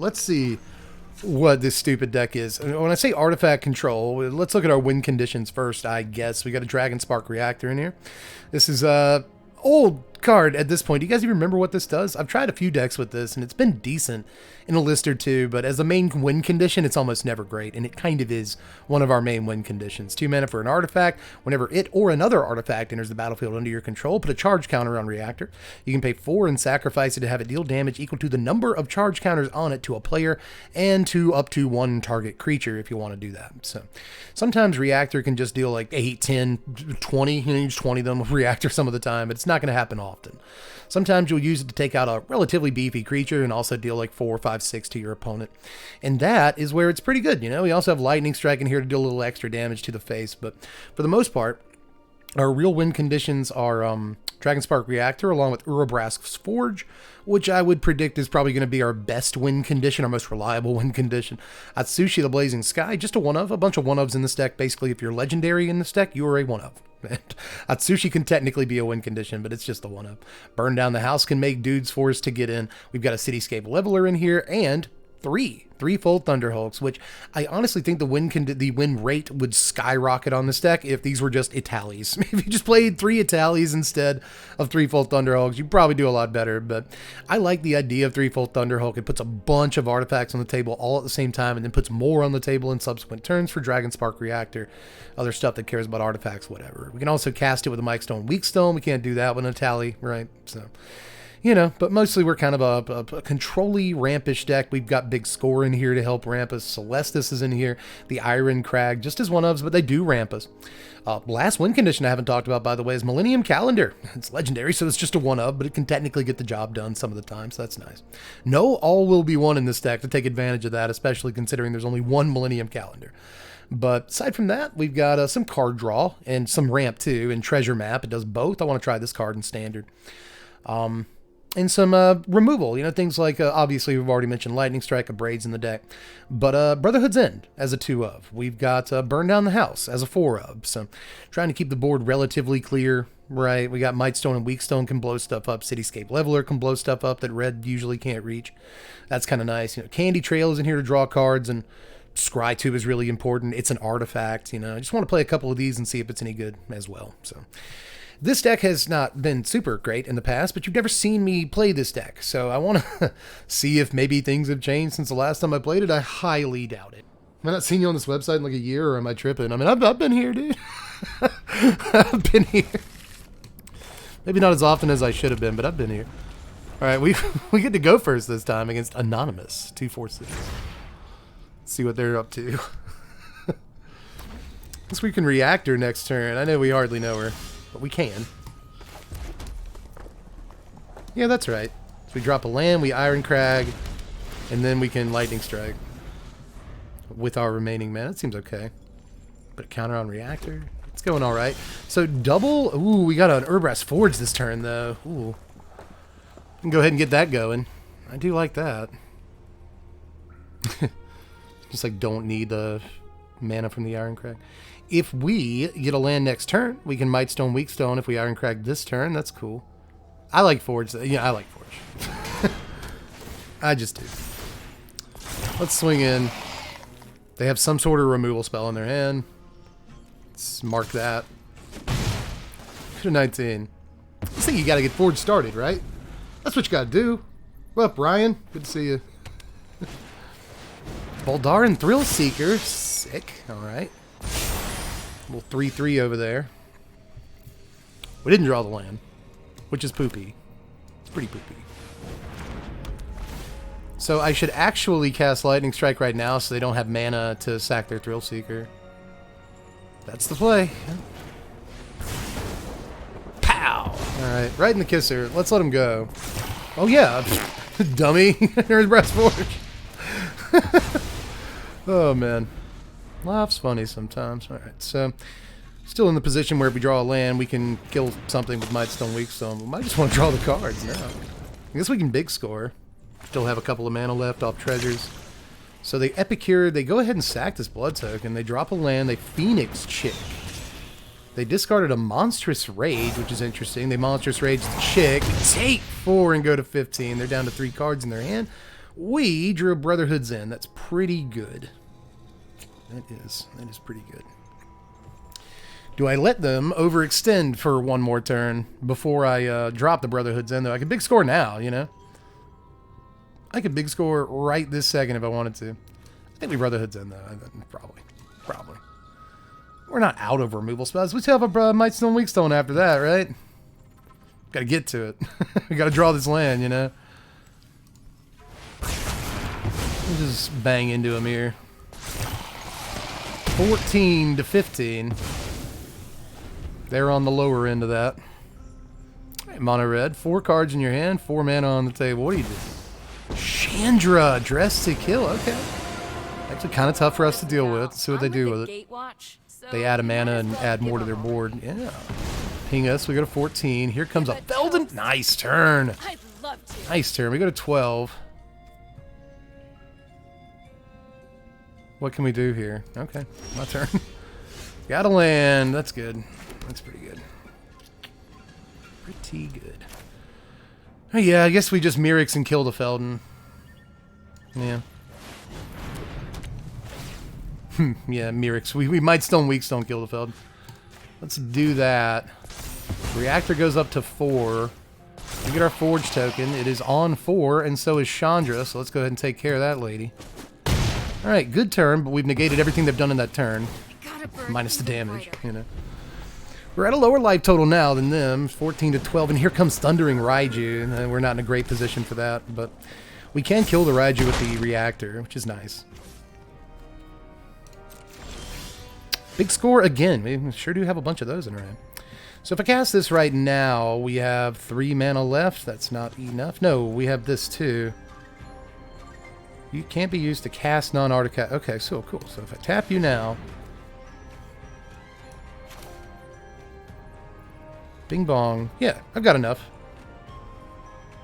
let's see what this stupid deck is. When I say artifact control, let's look at our win conditions first, I guess. We got a Dragonspark reactor in here. This is a old card at this point. Do you guys even remember what this does? I've tried a few decks with this, and it's been decent in a list or two, but as a main win condition, it's almost never great, and it kind of is one of our main win conditions. 2 mana for an artifact. Whenever it or another artifact enters the battlefield under your control, put a charge counter on reactor. You can pay 4 and sacrifice it to have it deal damage equal to the number of charge counters on it to a player and to up to 1 target creature if you want to do that. So sometimes reactor can just deal like 8, 10, 20, you use 20 of them with reactor some of the time, but it's not going to happen often. Sometimes you'll use it to take out a relatively beefy creature and also deal like 4, 5, 6 to your opponent. And that is where it's pretty good, you know? We also have Lightning Strike in here to do a little extra damage to the face, but for the most part, our real win conditions are Dragonspark Reactor along with Urabrask's Forge, which I would predict is probably going to be our best win condition, our most reliable win condition. Atsushi the Blazing Sky, just a one-of, a bunch of one-ofs in this deck. Basically, if you're legendary in this deck, you are a one-of. Atsushi can technically be a win condition, but it's just a one-of. Burn Down the House can make dudes forced to get in. We've got a Cityscape Leveler in here, and threefold Thunderhulks, which I honestly think the win rate would skyrocket on this deck if these were just Italies. If you just played 3 Italies instead of threefold Thunderhulks, you'd probably do a lot better. But I like the idea of threefold Thunderhulk. It puts a bunch of artifacts on the table all at the same time, and then puts more on the table in subsequent turns for Dragonspark Reactor, other stuff that cares about artifacts, whatever. We can also cast it with a Mightstone Weakstone. We can't do that with an Itali, right? So, you know, but mostly we're kind of a control-y, rampish deck. We've got Big Score in here to help ramp us. Celestis is in here. The Iron Crag, just as one-ofs, but they do ramp us. Last win condition I haven't talked about, by the way, is Millennium Calendar. It's legendary, so it's just a one-of, but it can technically get the job done some of the time, so that's nice. No all will be one in this deck to take advantage of that, especially considering there's only one Millennium Calendar. But aside from that, we've got some card draw and some ramp, too, and Treasure Map. It does both. I want to try this card in Standard. And some removal, you know, things like, obviously, we've already mentioned Lightning Strike, Braids in the deck, but Brotherhood's End as a 2-of. We've got Burn Down the House as a 4-of, so trying to keep the board relatively clear, right? We got Mightstone and Weakstone can blow stuff up. Cityscape Leveler can blow stuff up that red usually can't reach. That's kind of nice. You know, Candy Trail is in here to draw cards, and Scrytube is really important. It's an artifact, you know. I just want to play a couple of these and see if it's any good as well, so... This deck has not been super great in the past, but you've never seen me play this deck, so I want to see if maybe things have changed since the last time I played it. I highly doubt it. Am I not seeing you on this website in like a year, or am I tripping? I mean, I've been here, dude. I've been here. Maybe not as often as I should have been, but I've been here. All right, we get to go first this time against Anonymous 246. Let's see what they're up to. Guess we can reactor next turn. I know we hardly know her, but we can. Yeah, that's right. So we drop a land, we Iron Crag, and then we can Lightning Strike with our remaining mana. It seems okay. Put a counter on reactor. It's going all right. So double. Ooh, we got an Urabrask's Forge this turn, though. Ooh. We can go ahead and get that going. I do like that. Just like don't need the mana from the Iron Crag. If we get a land next turn, we can Mightstone Weakstone if we Iron Crag this turn. That's cool. I like Forge. Yeah, I like Forge. I just do. Let's swing in. They have some sort of removal spell in their hand. Let's mark that. 19. I think you got to get Forge started, right? That's what you got to do. What up, Ryan? Good to see you. Boldarin Thrill Seeker. Sick. All right. Little 3/3 over there. We didn't draw the land, which is poopy. It's pretty poopy. So I should actually cast Lightning Strike right now so they don't have mana to sack their Thrill Seeker. That's the play. Pow! Alright, right in the kisser. Let's let him go. Oh yeah, dummy. There's Breast Forge. Oh man. Life's funny sometimes. Alright, so still in the position where if we draw a land, we can kill something with Mightstone Weakstone. We might just want to draw the cards now. I guess we can big score. Still have a couple of mana left off treasures. So they Epicure, they go ahead and sack this blood token. They drop a land, they Phoenix Chick. They discarded a Monstrous Rage, which is interesting. They Monstrous Rage the Chick, take 4 and go to 15. They're down to 3 cards in their hand. We drew a Brotherhood's End. That's pretty good. That is pretty good. Do I let them overextend for one more turn before I drop the Brotherhood's End, though? I could big score now, you know? I could big score right this second if I wanted to. I think we Brotherhood's End, though. Probably. Probably. We're not out of removal spells. We still have a Mightstone Weakstone after that, right? Gotta get to it. We gotta draw this land, you know? We'll just bang into him here. 14 to 15. They're on the lower end of that. All right, mono red. 4 cards in your hand, 4 mana on the table. What do you do? Chandra, Dress to Kill. Okay. Actually kind of tough for us to deal with. Let's see what they do with it. They add a mana and add more to their board. Yeah. Ping us. We go to 14. Here comes a Felden. Nice turn. Nice turn. We go to 12. What can we do here? Okay. My turn. Got a land. That's good. That's pretty good. Pretty good. Oh, yeah, I guess we just Mirix and kill the Felden. Yeah. Yeah, Mirix. We might Stone Weakstone kill the Felden. Let's do that. Reactor goes up to 4. We get our Forge token. It is on 4, and so is Chandra, so let's go ahead and take care of that lady. Alright, good turn, but we've negated everything they've done in that turn. Minus the damage, you know. We're at a lower life total now than them, 14 to 12, and here comes Thundering Raiju. And we're not in a great position for that, but we can kill the Raiju with the Reactor, which is nice. Big score again. We sure do have a bunch of those in our hand. So if I cast this right now, we have 3 mana left. That's not enough. No, we have this too. You can't be used to cast non-artifact. Okay, so cool. So if I tap you now, bing bong. Yeah, I've got enough.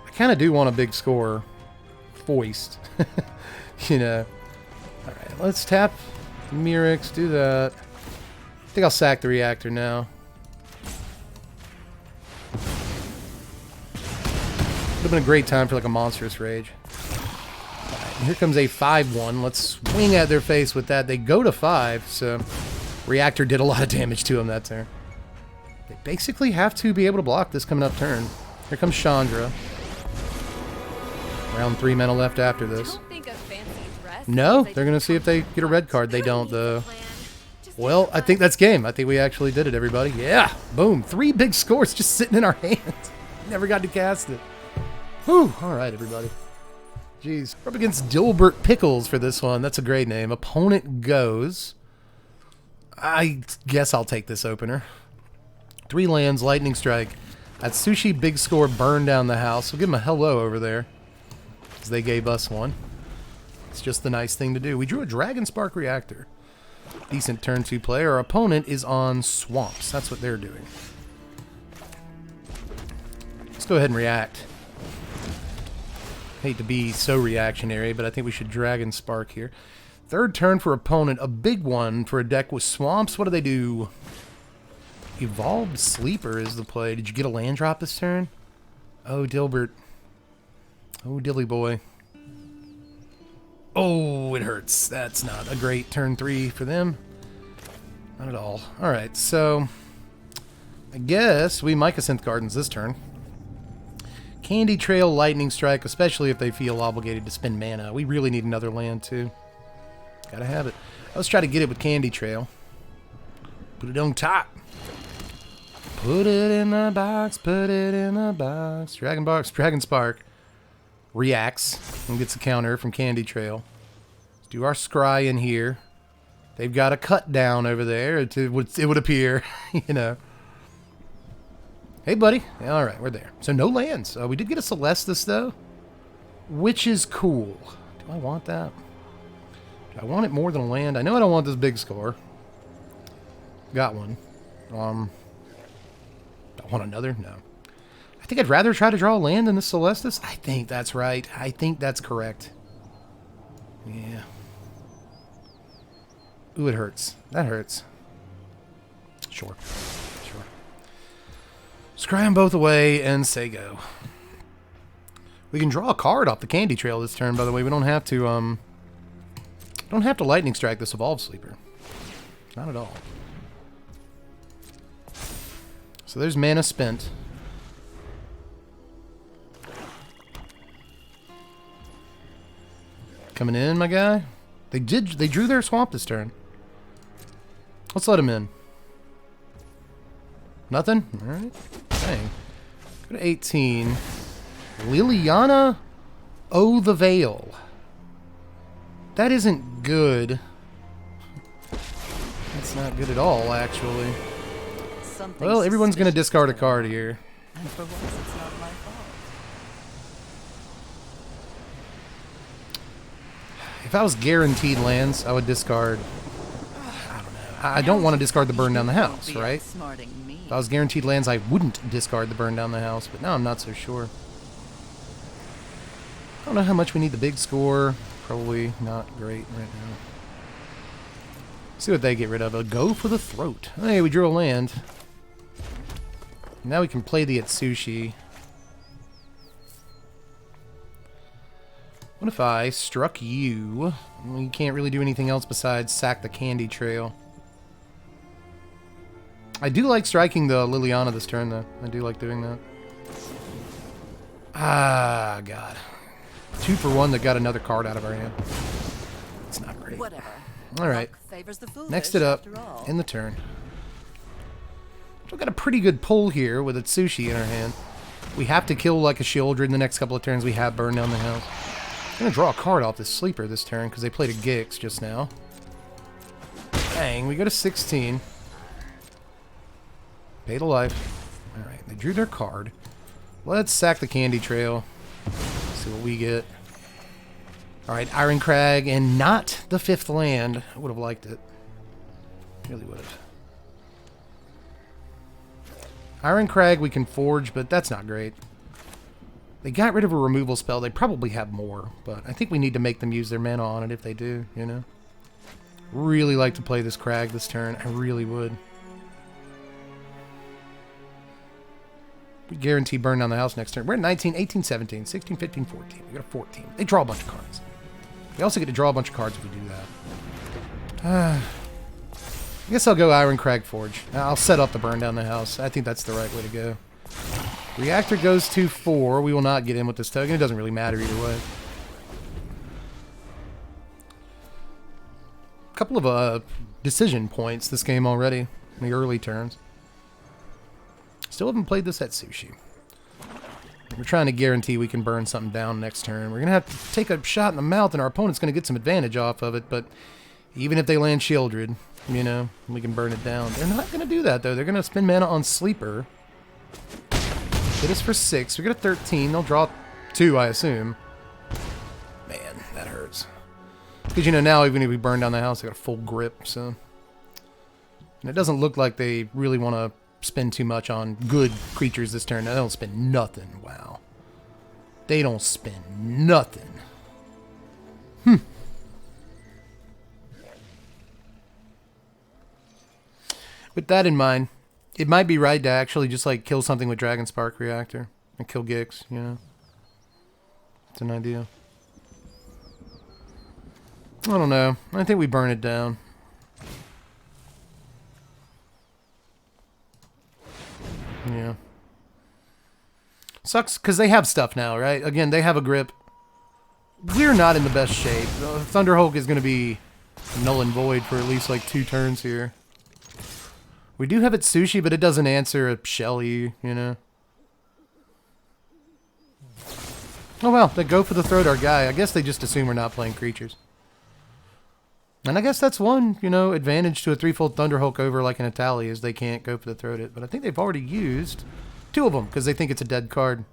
I kind of do want a big score. Foist. You know. Alright, let's tap Mirix, do that. I think I'll sack the Reactor now. Would have been a great time for like a Monstrous Rage. Alright, here comes a 5-1. Let's swing at their face with that. They go to 5, so Reactor did a lot of damage to him that turn. They basically have to be able to block this coming up turn. Here comes Chandra. Around 3 mana left after this. No, they're going to see if they get a red card. They don't, though. Well, I think that's game. I think we actually did it, everybody. Yeah, boom. 3 big scores just sitting in our hands. Never got to cast it. Whew. All right, everybody. Jeez. We're up against Dilbert Pickles for this one. That's a great name. Opponent goes. I guess I'll take this opener. 3 lands, Lightning Strike. That Sushi big score burned down the house. We'll give them a hello over there, because they gave us one. It's just the nice thing to do. We drew a Dragonspark Reactor. Decent turn 2 play. Our opponent is on Swamps. That's what they're doing. Let's go ahead and react. Hate to be so reactionary, but I think we should Dragonspark here. 3rd turn for opponent. A big one for a deck with Swamps. What do they do? Evolved Sleeper is the play. Did you get a land drop this turn? Oh, Dilbert. Oh, Dilly boy. Oh, it hurts. That's not a great turn 3 for them. Not at all. Alright, so I guess we Mycosynth Gardens this turn. Candy Trail, Lightning Strike, especially if they feel obligated to spend mana. We really need another land, too. Gotta have it. Let's try to get it with Candy Trail. Put it on top. Put it in the box, put it in the box. Dragonspark reacts and gets a counter from Candy Trail. Let's do our scry in here. They've got a cut down over there, it would appear, you know. Hey, buddy. All right, we're there. So no lands. We did get a Celestis, though, which is cool. Do I want that? Do I want it more than a land? I know I don't want this big score. Got one. Do I want another? No. I think I'd rather try to draw a land than the Celestis. I think that's right. I think that's correct. Yeah. Ooh, it hurts. That hurts. Sure. Scry them both away and say go. We can draw a card off the candy trail this turn, by the way. We don't have to lightning strike this Evolve Sleeper. Not at all. So there's mana spent. Coming in, my guy. They drew their swamp this turn. Let's let him in. Nothing? Alright. Dang. Go to 18. Liliana O the Veil. That isn't good. That's not good at all, actually. Well, everyone's going to discard a card here. And for once, it's not my fault. If I was guaranteed lands, I would discard... I don't know. I don't want to discard the Burn Down the House, right? If I was guaranteed lands, I wouldn't discard the Burn Down the House, but now I'm not so sure. I don't know how much we need the big score. Probably not great right now. See what they get rid of. A Go for the Throat. Hey, we drew a land. Now we can play the Atsushi. What if I struck you? Well, you can't really do anything else besides sack the candy trail. I do like striking the Liliana this turn, though. I do like doing that. Ah, God. 2 for 1 that got another card out of our hand. It's not great. Whatever. Alright. Next it up in the turn. We've got a pretty good pull here with Atsushi in our hand. We have to kill like a Shieldred in the next couple of turns. We have Burn Down the House. I'm going to draw a card off this Sleeper this turn because they played a Gix just now. Bang, we go to 16. Pay to life. Alright, they drew their card. Let's sack the candy trail. See what we get. Alright, Iron Crag and not the 5th land. I would have liked it. Really would have. Iron Crag we can forge, but that's not great. They got rid of a removal spell. They probably have more, but I think we need to make them use their mana on it if they do, you know? Really like to play this Crag this turn. I really would. We guarantee Burn Down the House next turn. We're at 19, 18, 17, 16, 15, 14. We got a 14. They draw a bunch of cards. We also get to draw a bunch of cards if we do that. I guess I'll go Iron Crag Forge. I'll set up the Burn Down the House. I think that's the right way to go. Reactor goes to 4. We will not get in with this token. It doesn't really matter either way. A couple of decision points this game already in the early turns. Still haven't played this at Sushi. We're trying to guarantee we can burn something down next turn. We're going to have to take a shot in the mouth, and our opponent's going to get some advantage off of it, but even if they land Shieldred, you know, we can burn it down. They're not going to do that, though. They're going to spend mana on Sleeper. Hit us for 6. We got a 13. They'll draw 2, I assume. Man, that hurts. Because, you know, now even if we burn down the house, they got a full grip, so... And it doesn't look like they really want to spend too much on good creatures this turn. They don't spend nothing. Wow. They don't spend nothing. With that in mind, it might be right to actually just like kill something with Dragonspark Reactor and kill Gix, you know. It's an idea. I don't know. I think we burn it down. Yeah. Sucks because they have stuff now, right? Again, they have a grip. We're not in the best shape. Thunderhulk is going to be null and void for at least like 2 turns here. We do have it Sushi, but it doesn't answer a Shelly, you know. Oh well, they go for the throat our guy. I guess they just assume we're not playing creatures. And I guess that's one, you know, advantage to a 3-fold Thunderhulk over like an Atali is they can't go for the throat it. But I think they've already used 2 of them because they think it's a dead card.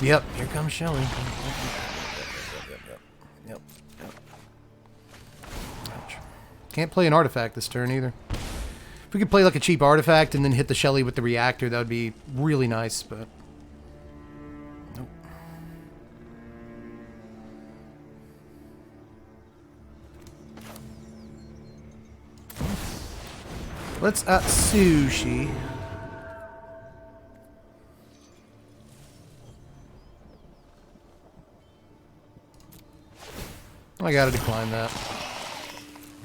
Yep, here comes Shelly. Yep. Ouch. Can't play an artifact this turn either. If we could play like a cheap artifact and then hit the Shelly with the reactor, that would be really nice, but... Nope. Let's Sushi. I gotta decline that.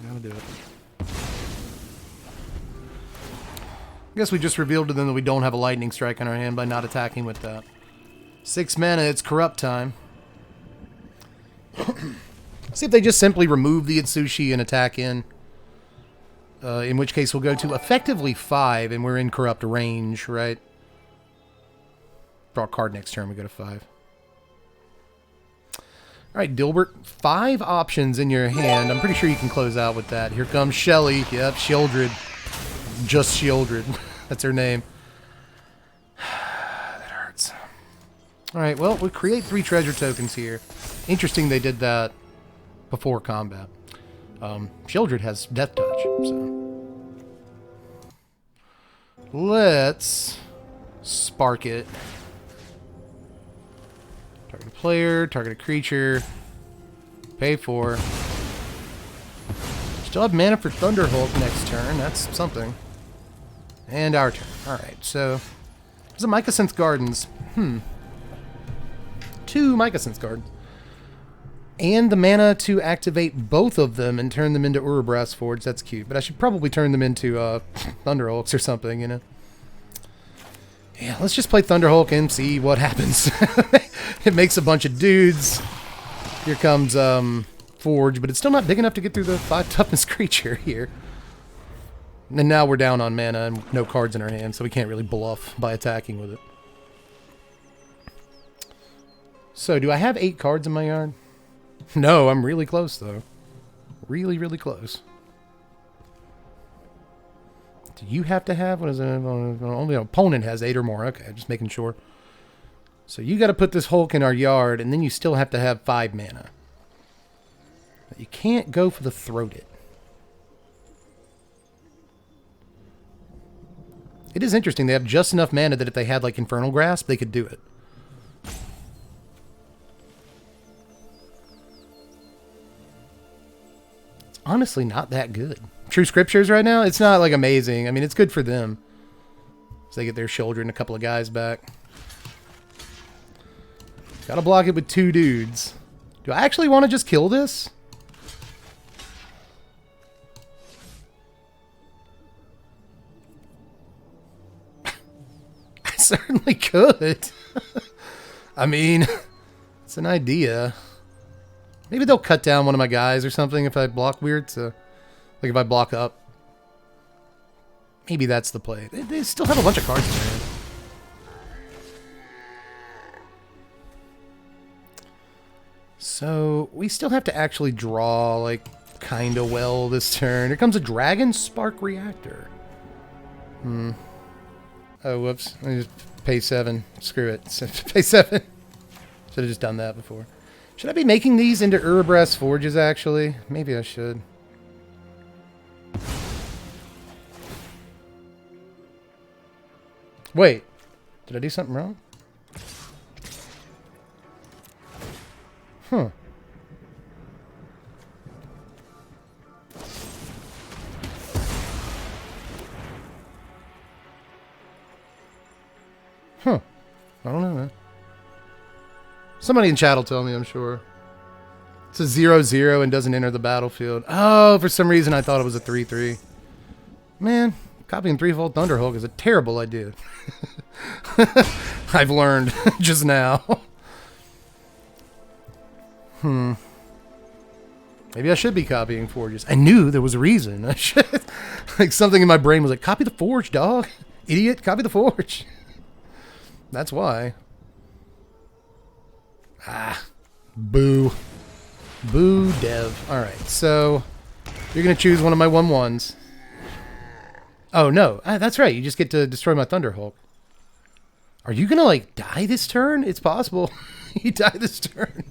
Gotta do it. I guess we just revealed to them that we don't have a lightning strike in our hand by not attacking with that. 6 mana, it's corrupt time. See if they just simply remove the Itsushi and attack in which case we'll go to effectively 5, and we're in corrupt range, right? Draw a card next turn, we go to 5. Alright, Dilbert, 5 options in your hand. I'm pretty sure you can close out with that. Here comes Shelly. Yep, Shieldred. Just Shieldred. That's her name. That hurts. Alright, well, we create 3 treasure tokens here. Interesting they did that before combat. Shieldred has Death Touch, so... Let's spark it. Target a player, target a creature. Pay 4. Still have mana for Thunderhulk next turn. That's something. And our turn. Alright, so... This is a Mycosynth Gardens. 2 Mycosynth Gardens. And the mana to activate both of them and turn them into Urabrass Forge. That's cute. But I should probably turn them into Thunderhulks or something, you know? Yeah, let's just play Thunderhulk and see what happens. It makes a bunch of dudes. Here comes Forge, but it's still not big enough to get through the 5 toughness creature here. And now we're down on mana and no cards in our hand, so we can't really bluff by attacking with it. So, do I have 8 cards in my yard? No, I'm really close, though. Really, really close. Do you have to have? What is it? Only an opponent has 8 or more. Okay, just making sure. So you got to put this Hulk in our yard, and then you still have to have 5 mana. But you can't go for the Throat It. It is interesting. They have just enough mana that if they had, like, Infernal Grasp, they could do it. Honestly not that good. True Scriptures right now, it's not like amazing. I mean, it's good for them. So they get their shoulder and a couple of guys back. Gotta block it with 2 dudes. Do I actually want to just kill this? I certainly could. I mean, it's an idea. Maybe they'll cut down one of my guys or something if I block weird. So, like if I block up. Maybe that's the play. They still have a bunch of cards in their hand. So, we still have to actually draw, like, kind of well this turn. Here comes a Dragonspark Reactor. Oh, whoops. Let me just pay 7. Screw it. Pay 7. Should have just done that before. Should I be making these into Urabrass Forges, actually? Maybe I should. Wait. Did I do something wrong? Huh. Huh. I don't know, man. Somebody in chat will tell me, I'm sure. It's a 0/0 and doesn't enter the battlefield. Oh, for some reason I thought it was a 3/3. Man, copying 3-fold Thunderhulk is a terrible idea. I've learned just now. Maybe I should be copying Forges. I knew there was a reason. I should. Like something in my brain was like, copy the Forge, dog. Idiot, copy the Forge. That's why. Ah, boo. Boo, Dev. Alright, so you're going to choose one of my 1/1s. Oh, no. That's right. You just get to destroy my Thunderhulk. Are you going to, like, die this turn? It's possible. You die this turn.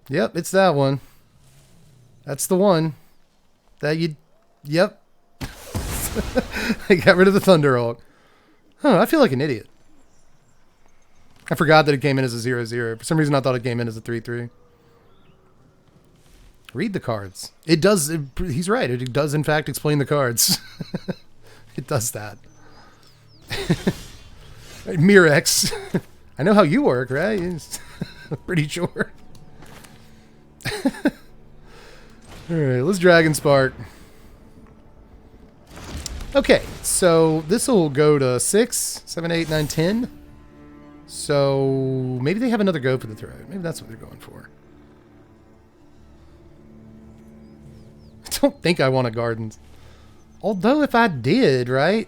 Yep, it's that one. That's the one. That you... Yep. I got rid of the Thunderhulk. Huh, I feel like an idiot. I forgot that it came in as a 0/0. For some reason, I thought it came in as a 3/3. Read the cards. It does. He's right. It does, in fact, explain the cards. It does that. Mirex. I know how you work, right? Pretty sure. Alright, let's Dragonspark. Okay, so this will go to 6, 7, 8, 9, 10. So maybe they have another go for the throw. Maybe that's what they're going for. I don't think I want a Gardens. Although if I did, right?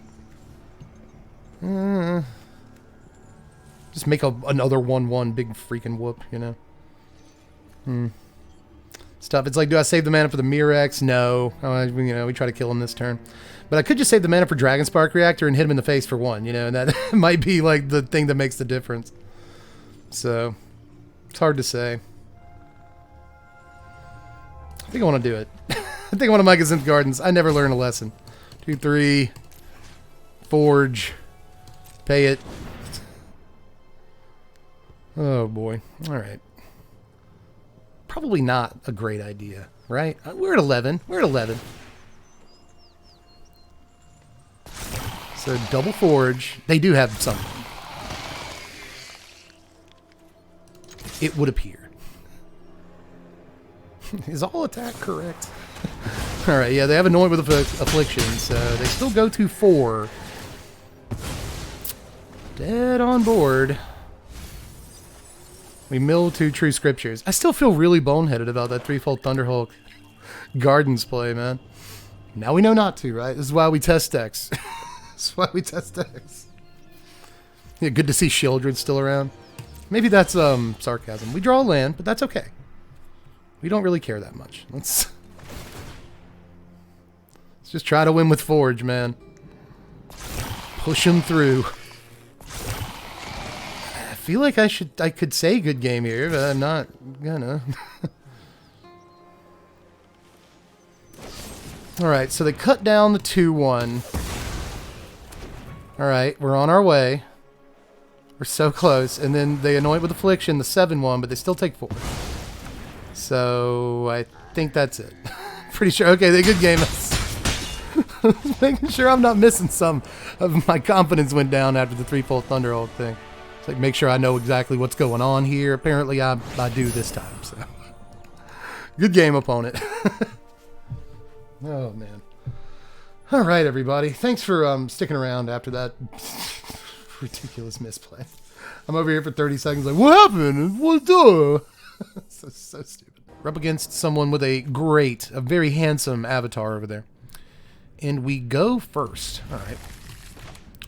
Just make another 1-1 big freaking whoop, you know? Stuff. It's like, do I save the mana for the Mirex? No. We try to kill him this turn. But I could just save the mana for Dragonspark Reactor and hit him in the face for 1, you know? And that might be like the thing that makes the difference. So, it's hard to say. I think I want to do it. I think I want to Micah Synth Gardens. I never learned a lesson. 2, 3. Forge. Pay it. Oh boy. Alright. Probably not a great idea, right? We're at 11. We're at 11. So double Forge. They do have something. It would appear. Is all attack correct? Alright, yeah, they have Anoint with Affliction, so they still go to 4. Dead on board. We mill 2 True Scriptures. I still feel really boneheaded about that 3-fold Thunderhulk Gardens play, man. Now we know not to, right? This is why we test decks. This is why we test decks. Yeah, good to see Shieldred's still around. Maybe that's sarcasm. We draw a land, but that's okay. We don't really care that much. Let's just try to win with Forge, man. Push him through. I feel like I could say good game here, but I'm not gonna. Alright, so they cut down the 2-1. Alright, we're on our way. We're so close. And then they Anoint with Affliction, the 7-1, but they still take 4. So I think that's it. Pretty sure. Okay, they good game us. Making sure I'm not missing some of my confidence went down after the 3-fold Thunderhulk thing. It's like, make sure I know exactly what's going on here. Apparently I do this time, so. Good game, opponent. Oh, man. All right, everybody. Thanks for sticking around after that ridiculous misplay. I'm over here for 30 seconds like, what happened? What's up? So stupid. We're up against someone with a very handsome avatar over there. And we go first. All right.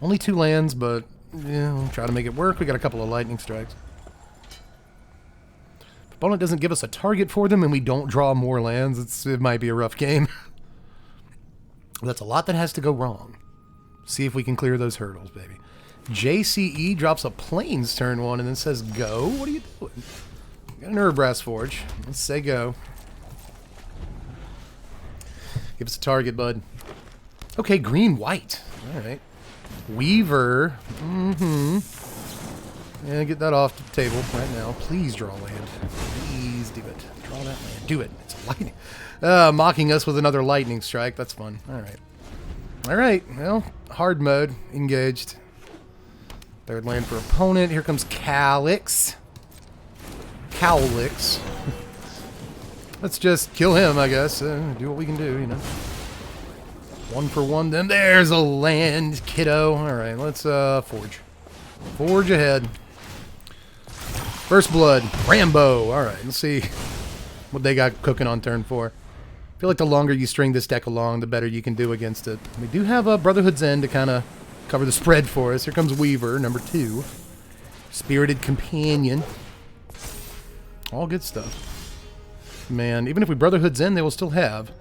Only 2 lands, but yeah, we'll try to make it work. We got a couple of lightning strikes. If opponent doesn't give us a target for them and we don't draw more lands, it might be a rough game. That's a lot that has to go wrong. See if we can clear those hurdles, baby. JCE drops a Plains turn 1 and then says go. What are you doing? Got an Urbrass Forge. Let's say go. Give us a target, bud. Okay, green-white. Alright. Weaver. Yeah, get that off the table right now. Please draw land. Please do it. Draw that land. Do it. It's lightning. Mocking us with another lightning strike. That's fun. Alright. Alright. Well, hard mode. Engaged. Third land for opponent. Here comes Calyx. Cowlix. Let's just kill him, I guess. Do what we can do, you know. 1 for 1, then there's a land, kiddo. Alright, let's forge. Forge ahead. First blood, Rambo. Alright, let's see what they got cooking on turn 4. I feel like the longer you string this deck along, the better you can do against it. We do have a Brotherhood's End to kind of cover the spread for us. Here comes Weaver, number 2. Spirited Companion. All good stuff. Man, even if we Brotherhood's End, they will still have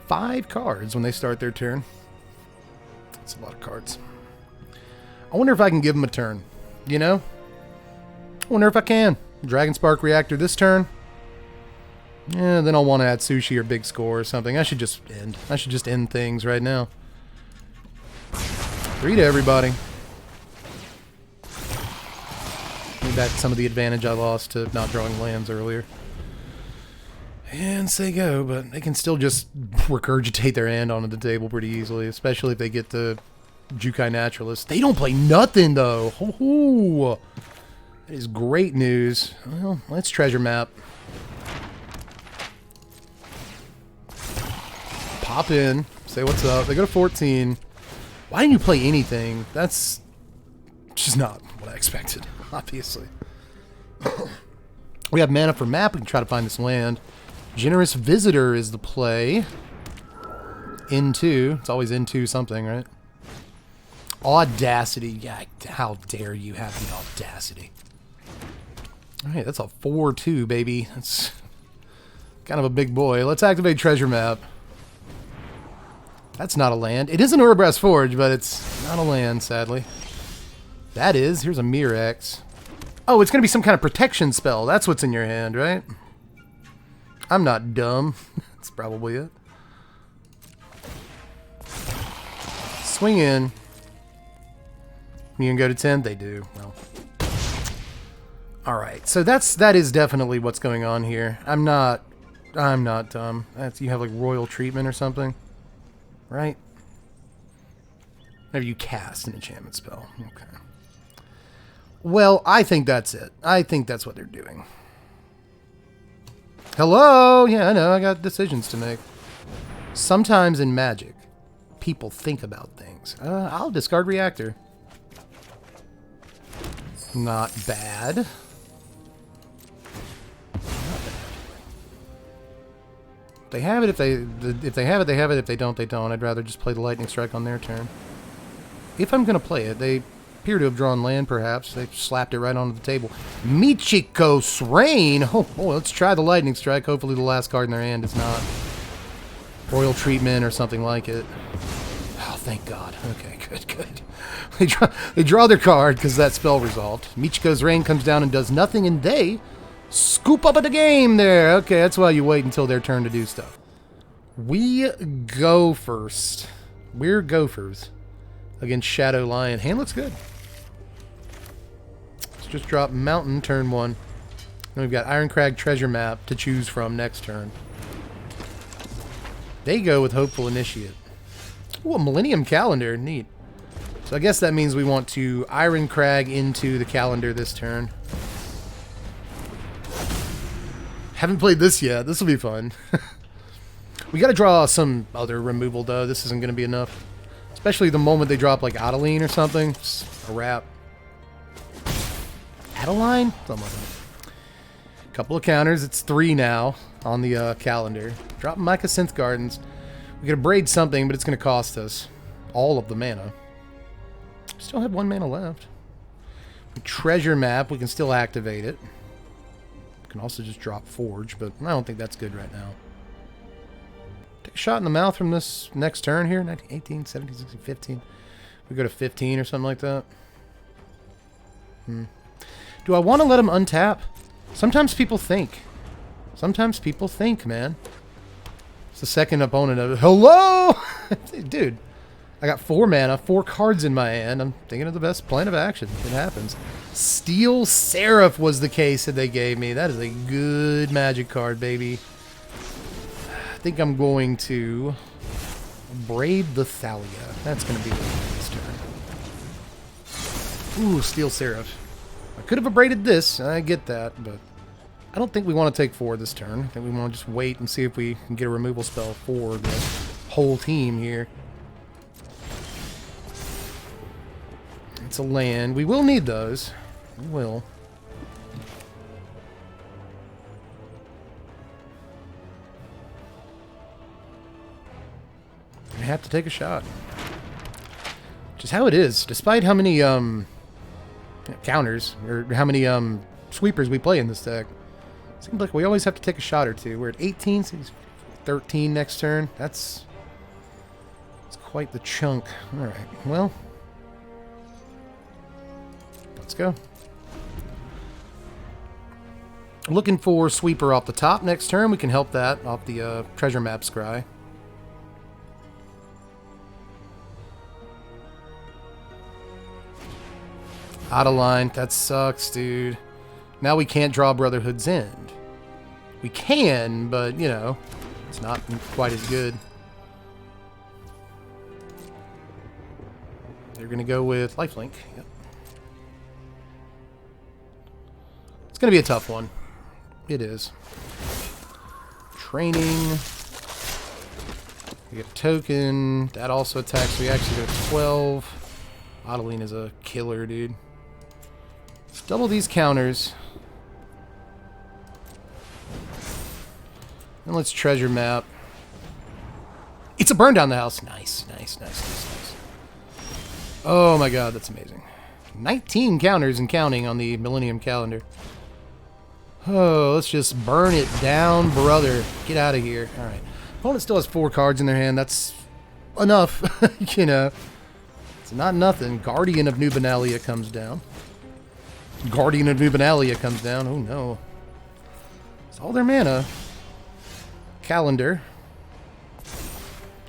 5 cards when they start their turn. That's a lot of cards. I wonder if I can give them a turn. You know? I wonder if I can. Dragonspark Reactor this turn. Yeah, then I'll want to add Sushi or Big Score or something. I should just end. I should just end things right now. 3 to everybody. Maybe that's some of the advantage I lost to not drawing lands earlier. And say go, but they can still just regurgitate their hand onto the table pretty easily, especially if they get the Jukai Naturalist. They don't play nothing, though. Ho-ho. That is great news. Well, let's treasure map. Pop in. Say what's up. They go to 14. Why didn't you play anything? That's just not what I expected, obviously. We have mana for map. We can try to find this land. Generous Visitor is the play. N2. It's always N2 something, right? Audacity. Yeah, how dare you have the audacity. Alright, that's a 4-2, baby. That's kind of a big boy. Let's activate treasure map. That's not a land. It is an Urabrass Forge, but it's not a land, sadly. That is. Here's a Mirex. Oh, it's going to be some kind of protection spell. That's what's in your hand, right? I'm not dumb. That's probably it. Swing in. You can go to 10? They do. Well. Alright, so that is definitely what's going on here. I'm not dumb. You have like royal treatment or something. Right? Whenever you cast an enchantment spell. Okay. Well, I think that's it. I think that's what they're doing. Hello? Yeah, I know. I got decisions to make. Sometimes in Magic, people think about things. I'll discard Reactor. Not bad. If they have it, if they have it, they have it. If they don't, they don't. I'd rather just play the Lightning Strike on their turn. If I'm going to play it, they appear to have drawn land, perhaps. They slapped it right onto the table. Michiko's Rain! Oh, let's try the Lightning Strike. Hopefully the last card in their hand is not Royal Treatment or something like it. Oh, thank God. Okay, good. They draw their card because that spell resolved. Michiko's Rain comes down and does nothing, and they scoop up at the game there. Okay, that's why you wait until their turn to do stuff. We go first. We're Gophers against Shadow Lion. Hand looks good. Let's just drop Mountain turn 1. Then we've got Ironcrag Treasure Map to choose from next turn. They go with Hopeful Initiate. Ooh, a Millennium Calendar. Neat. So I guess that means we want to Ironcrag into the calendar this turn. Haven't played this yet. This will be fun. We got to draw some other removal, though. This isn't going to be enough. Especially the moment they drop, like, Adeline or something. Just a wrap. Adeline? Something like that. Couple of counters. It's 3 now on the calendar. Drop Micah Synth Gardens. We could braid something, but it's going to cost us all of the mana. Still have 1 mana left. Treasure Map. We can still activate it. Can also just drop Forge, but I don't think that's good right now. Take a shot in the mouth from this next turn here. 19, 18, 17, 16, 15. We go to 15 or something like that. Do I want to let them untap? Sometimes people think. Sometimes people think, man. It's the second opponent of it. Hello! Dude, I got 4 mana, 4 cards in my hand. I'm thinking of the best plan of action. It happens. Steel Seraph was the case that they gave me. That is a good Magic card, baby. I think I'm going to braid the Thalia. That's going to be this turn. Ooh, Steel Seraph. I could have braided this. I get that, but I don't think we want to take 4 this turn. I think we want to just wait and see if we can get a removal spell for the whole team here. It's a land. We will need those. We will. I have to take a shot. Which is how it is. Despite how many counters, or how many sweepers we play in this deck. Seems like we always have to take a shot or two. We're at 18, so he's 13 next turn. That's quite the chunk. Alright, well. Let's go. Looking for Sweeper off the top next turn. We can help that off the Treasure Map Scry. Adeline. That sucks, dude. Now we can't draw Brotherhood's End. We can, but, you know, it's not quite as good. They're going to go with Lifelink. Yep. It's going to be a tough one. It is. Training. We get a token. That also attacks. We actually go 12. Adeline is a killer, dude. Let's double these counters. And let's treasure map. It's a burn down the house. Nice, nice, nice, nice, nice. Oh my god, that's amazing. 19 counters and counting on the Millennium Calendar. Oh, let's just burn it down, brother. Get out of here. Alright. Opponent still has 4 cards in their hand. That's enough. You know. It's not nothing. Guardian of Nubenalia comes down. Guardian of Nubenalia comes down. Oh no. It's all their mana. Calendar.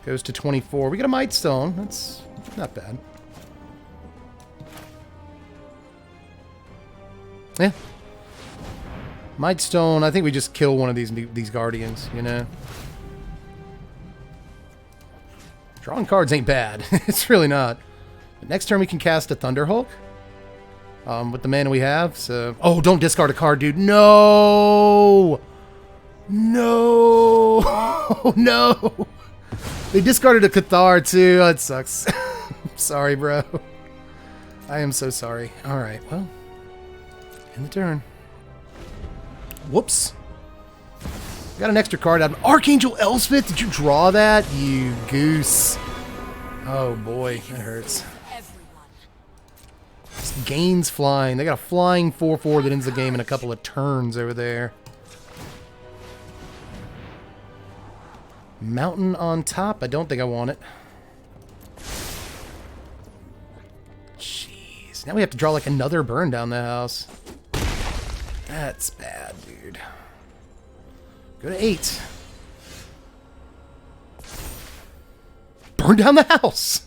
Goes to 24. We got a Might Stone. That's not bad. Yeah. Might Stone, I think we just kill one of these Guardians, you know? Drawing cards ain't bad. It's really not. But next turn we can cast a Thunderhulk. With the mana we have, so... Oh, don't discard a card, dude. No! No! No! They discarded a Cathar, too. Oh, that sucks. Sorry, bro. I am so sorry. Alright, well... End the turn. Whoops. Got an extra card out of Archangel Elspeth. Did you draw that? You goose. Oh boy, that hurts. This gains flying. They got a flying 4/4 that ends the game in a couple of turns over there. Mountain on top. I don't think I want it. Jeez. Now we have to draw like another burn down the house. That's bad, dude. Go to 8. Burn down the house!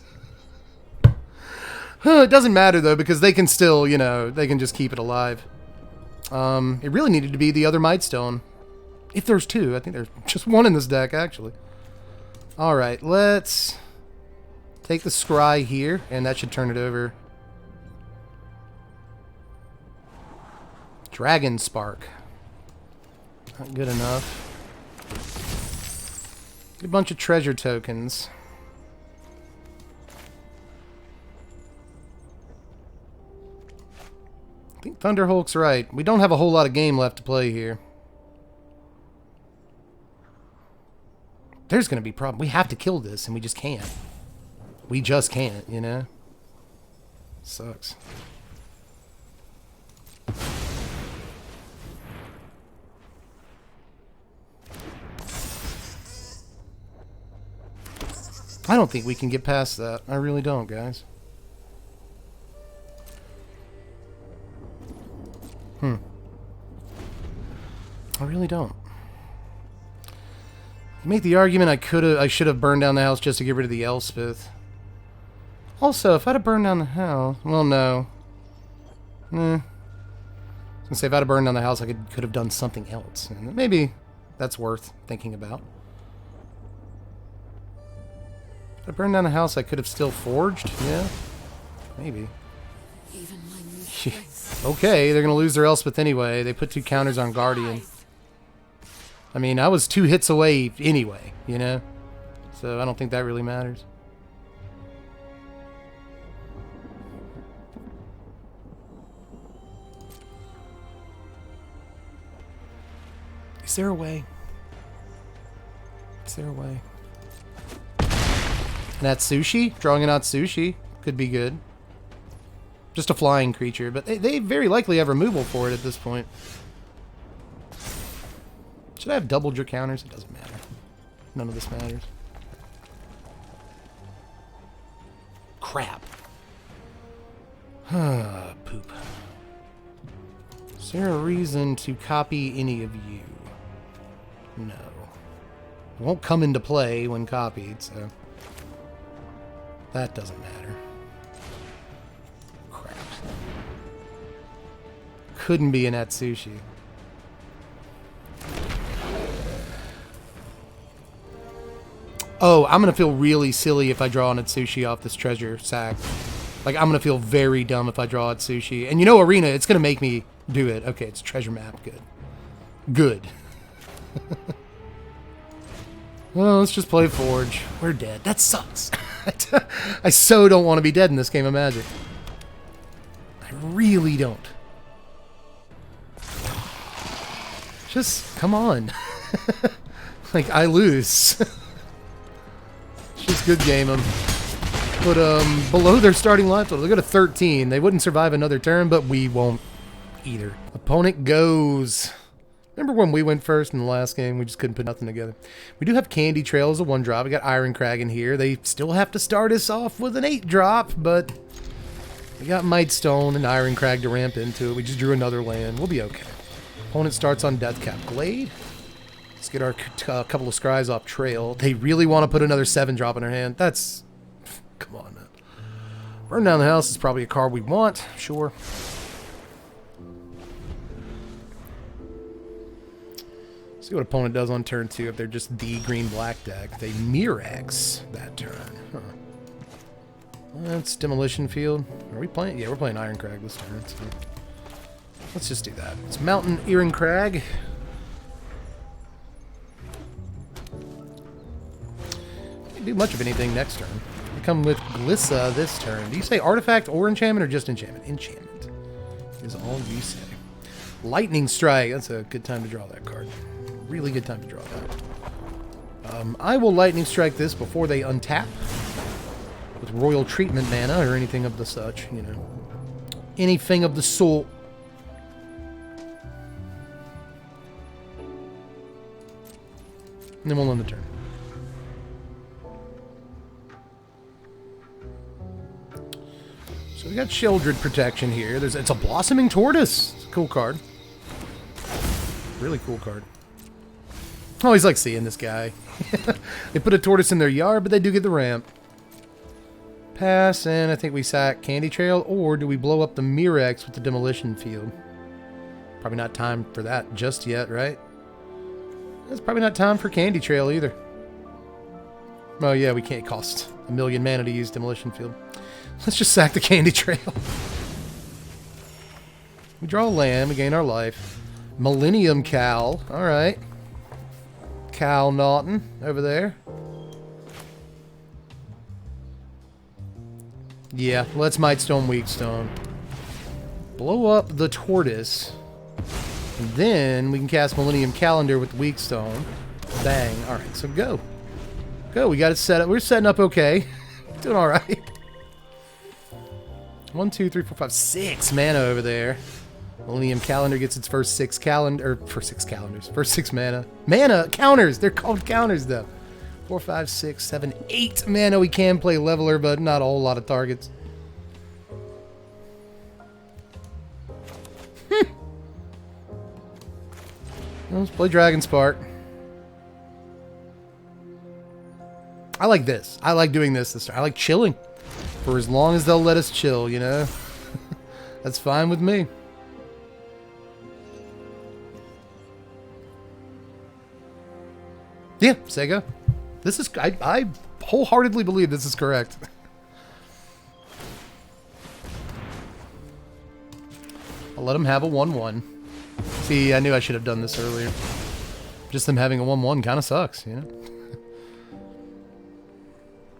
It doesn't matter, though, because they can still, you know, they can just keep it alive. It really needed to be the other Might Stone. If there's 2. I think there's just 1 in this deck, actually. Alright, let's take the Scry here, and that should turn it over. Dragonspark. Not good enough. Get a bunch of treasure tokens. I think Thunderhulk's right. We don't have a whole lot of game left to play here. There's going to be a problem. We have to kill this, and we just can't. We just can't, you know? Sucks. I don't think we can get past that. I really don't, guys. I really don't. You make the argument I should have burned down the house just to get rid of the Elspeth. Also, if I'd have burned down the house... Well, no. I was gonna say, if I'd have burned down the house, I could have done something else. And maybe that's worth thinking about. If I burned down the house, I could have still forged? Yeah. Maybe. Okay, they're going to lose their Elspeth anyway. They put 2 counters on Guardian. I mean, I was 2 hits away anyway, you know? So I don't think that really matters. Is there a way? Is there a way? And that's Sushi? Drawing an Atsushi could be good. Just a flying creature, but they very likely have removal for it at this point. Should I have doubled your counters? It doesn't matter. None of this matters. Crap. Poop. Is there a reason to copy any of you? No. It won't come into play when copied, so... That doesn't matter. Crap. Couldn't be an Atsushi. Oh, I'm going to feel really silly if I draw an Atsushi off this treasure sack. Like, I'm going to feel very dumb if I draw Atsushi. And you know Arena, it's going to make me Do it. Okay, it's treasure map. Good. Good. Well, let's just play Forge. We're dead. That sucks. I so don't want to be dead in this game of Magic. I really don't. Just, come on. Like, I lose. It's just good game 'em. But, below their starting life total, they go to 13. They wouldn't survive another turn, but we won't either. Opponent goes. Remember when we went first in the last game? We just couldn't put nothing together. We do have Candy Trail as a 1-drop. We got Iron Crag in here. They still have to start us off with an 8-drop, but we got Mightstone and Iron Crag to ramp into it. We just drew another land. We'll be okay. Opponent starts on Deathcap Glade. Let's get our couple of scries off trail. They really want to put another 7-drop in our hand. That's... Come on, man. Burn Down the House is probably a card we want. Sure. See what opponent does on turn 2 if they're just the green-black deck. They Mirrex that turn. Huh. That's Demolition Field. Are we playing? Yeah, we're playing Iron Crag this turn. So let's just do that. It's Mountain Iron Crag. Can't do much of anything next turn. We come with Glissa this turn. Do you say Artifact or Enchantment or just Enchantment? Enchantment is all you say. Lightning Strike. That's a good time to draw that card. Really good time to draw that. I will Lightning Strike this before they untap with Royal Treatment mana or anything of the such, you know. Anything of the sort. And then we'll end the turn. So we got Sheldred Protection here. It's a Blossoming Tortoise. It's a cool card. Really cool card. I always like seeing this guy. They put a tortoise in their yard, but they do get the ramp. Pass, and I think we sack Candy Trail, or do we blow up the Mirrex with the Demolition Field? Probably not time for that just yet, right? It's probably not time for Candy Trail either. Oh yeah, we can't cost 1,000,000 mana to use Demolition Field. Let's just sack the Candy Trail. We draw a land, we gain our life. Millennium Cal, alright. Cal Naughton over there. Yeah, let's Mightstone, Weakstone. Blow up the tortoise. And then we can cast Millennium Calendar with Weakstone. Bang. Alright, so go. Go, we got it set up. We're setting up okay. Doing alright. 1, 2, 3, 4, 5, 6 mana over there. Millennium Calendar gets its first 6 calendars. First 6 mana. Mana! Counters! They're called counters, though. 4, 5, 6, 7, 8 mana. We can play Leveler, but not a whole lot of targets. Let's play Dragonspark. I like this. I like doing this time. I like chilling. For as long as they'll let us chill, you know? That's fine with me. Yeah, Sega. This is... I wholeheartedly believe this is correct. I'll let them have a 1-1. See, I knew I should have done this earlier. Just them having a 1-1 kind of sucks, you know?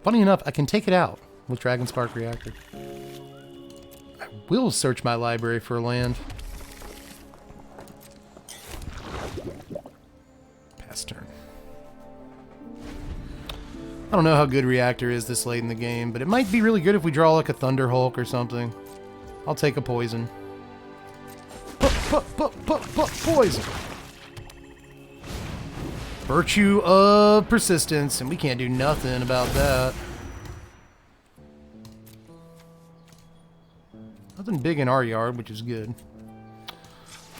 Funny enough, I can take it out with Dragonspark Reactor. I will search my library for land. Pass turn. I don't know how good Reactor is this late in the game, but it might be really good if we draw like a Thunder Hulk or something. I'll take a poison. Poison. Virtue of Persistence, and we can't do nothing about that. Nothing big in our yard, which is good.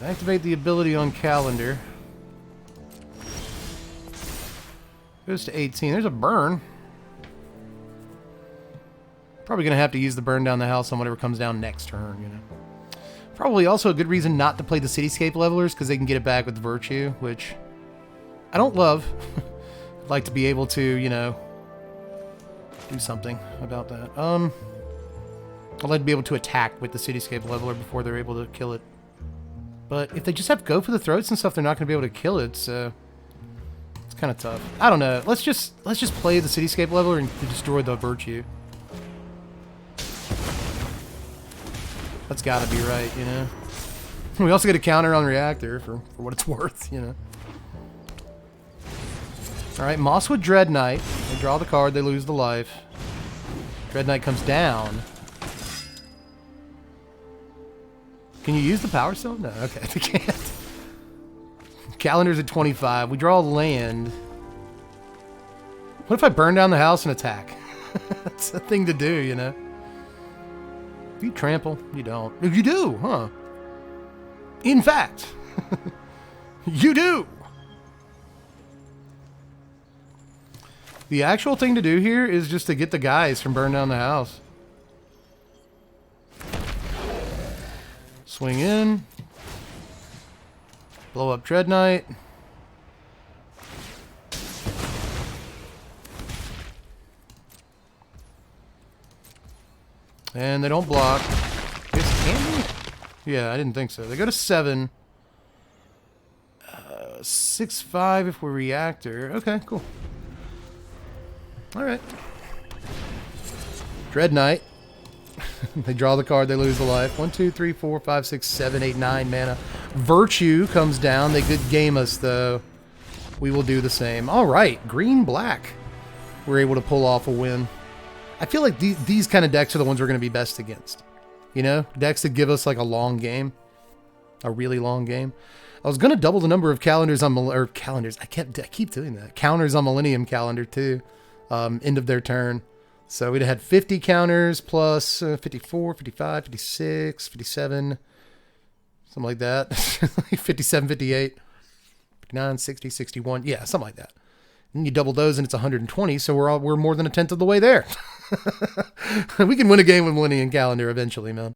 Activate the ability on Calendar. Goes to 18. There's a burn. Probably going to have to use the burn down the house on whatever comes down next turn, you know. Probably also a good reason not to play the Cityscape Levelers, because they can get it back with Virtue, which I don't love. I'd like to be able to, you know, do something about that. I'd like to be able to attack with the Cityscape Leveler before they're able to kill it. But if they just have to go for the throats and stuff, they're not going to be able to kill it, so it's kind of tough. I don't know. Let's just play the Cityscape leveler and destroy the Virtue. That's got to be right, you know? We also get a counter on Reactor for what it's worth, you know? Alright, Mosswood Dread Knight. They draw the card, they lose the life. Dread Knight comes down. Can you use the Power Stone? No, okay, they can't. Calendar's at 25. We draw a land. What if I burn down the house and attack? That's a thing to do, you know? Do you trample? You don't. You do, huh? In fact, you do. The actual thing to do here is just to get the guys from burning down the house. Swing in. Blow up Dread Knight. And they don't block. Can we? Yeah, I didn't think so. They go to 7. 6-5 if we're Reactor. Okay, cool. Alright. Dread Knight. They draw the card, they lose the life. 1, 2, 3, 4, 5, 6, 7, 8, 9 mana. Virtue comes down. They could game us, though. We will do the same. Alright, green-black. We're able to pull off a win. I feel like these kind of decks are the ones we're going to be best against. You know? Decks that give us, like, a long game. A really long game. I was going to double the number of calendars on... calendars. I keep doing that. Counters on Millennium Calendar, too. End of their turn. So we'd have had 50 counters plus 54, 55, 56, 57, something like that. 57, 58, 59, 60, 61. Yeah, something like that. And you double those and it's 120, so we're more than a tenth of the way there. We can win a game with Millennium Calendar eventually, man.